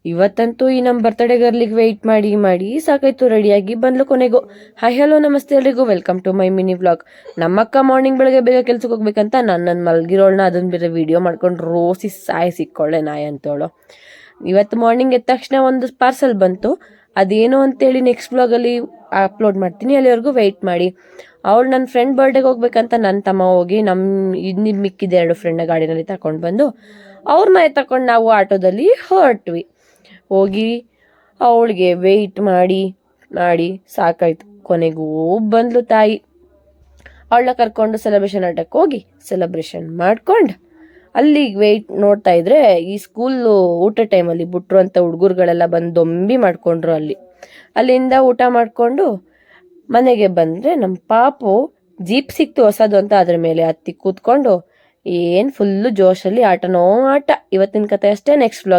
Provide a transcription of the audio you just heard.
ಇವತ್ತಂತೂ ಈ ನಮ್ಮ birthday ಗರ್ಲಿಗೆ weight ಮಾಡಿ ಸಾಕಾಯ್ತು. ರೆಡಿಯಾಗಿ ಬಂದ್ಲು ಕೊನೆಗೂ. ಹಾಯ್ ಹಲೋ ನಮಸ್ತೆ ಎಲ್ರಿಗೂ, welcome to my mini vlog. ನಮ್ಮಕ್ಕ ಮಾರ್ನಿಂಗ್ ಬೆಳಗ್ಗೆ ಬೇಗ ಕೆಲ್ಸಕ್ಕೆ ಹೋಗ್ಬೇಕಂತ ನನ್ನ ಮಲ್ಗಿರೋಳನ್ನ ಅದನ್ನ ಬೇರೆ ವಿಡಿಯೋ ಮಾಡ್ಕೊಂಡು ರೋಸಿ ಸಿಕ್ಕೊಳ್ಳೆ ನಾಯಿ ಅಂತೇಳು. ಇವತ್ತು ಮಾರ್ನಿಂಗ್ ಎದ್ದ ತಕ್ಷಣ ಒಂದು ಪಾರ್ಸಲ್ ಬಂತು. ಅದೇನು ಅಂತೇಳಿ ನೆಕ್ಸ್ಟ್ ವ್ಲಾಗಲ್ಲಿ ಅಪ್ಲೋಡ್ ಮಾಡ್ತೀನಿ, ಅಲ್ಲಿವರೆಗೂ ವೆಯ್ಟ್ ಮಾಡಿ. ಅವಳು ನನ್ನ ಫ್ರೆಂಡ್ ಬರ್ಡೇಗೆ ಹೋಗ್ಬೇಕಂತ ನನ್ನ ತಮ್ಮ ಹೋಗಿ ಇನ್ನು ಮಿಕ್ಕಿದ 2 ಫ್ರೆಂಡ್ನ ಗಾಡಿನಲ್ಲಿ ತಗೊಂಡು ಬಂದು ಅವ್ರನ್ನ ತಗೊಂಡು ನಾವು ಆಟೋದಲ್ಲಿ ಹೊರಟ್ವಿ. ಹೋಗಿ ಅವಳಿಗೆ ವೆಯ್ಟ್ ಮಾಡಿ ಸಾಕಾಯ್ತು. ಕೊನೆಗೂ ಬಂದ್ಲು ತಾಯಿ. ಅವಳನ್ನ ಕರ್ಕೊಂಡು ಸೆಲೆಬ್ರೇಷನ್ ಆಟಕ್ಕೆ ಹೋಗಿ ಸೆಲೆಬ್ರೇಷನ್ ಮಾಡ್ಕೊಂಡು ಅಲ್ಲಿಗೆ ವೆಯ್ಟ್ ನೋಡ್ತಾ ಇದ್ರೆ ಈ ಸ್ಕೂಲು ಊಟ ಟೈಮಲ್ಲಿ ಬಿಟ್ರು ಅಂತ ಹುಡುಗರುಗಳೆಲ್ಲ ಬಂದು ದೊಂಬಿ ಮಾಡ್ಕೊಂಡ್ರು. ಅಲ್ಲಿಂದ ಊಟ ಮಾಡಿಕೊಂಡು ಮನೆಗೆ ಬಂದರೆ ನಮ್ಮ ಪಾಪು ಜೀಪ್ ಸಿಕ್ತು ಹೊಸದು ಅಂತ ಅದ್ರ ಮೇಲೆ ಹತ್ತಿ ಕೂತ್ಕೊಂಡು ಫುಲ್ಲು ಜೋಶಲ್ಲಿ ಆಟನೋ ಆಟ. ಇವತ್ತಿನ ಕತೆ ಅಷ್ಟೇ. Next vlog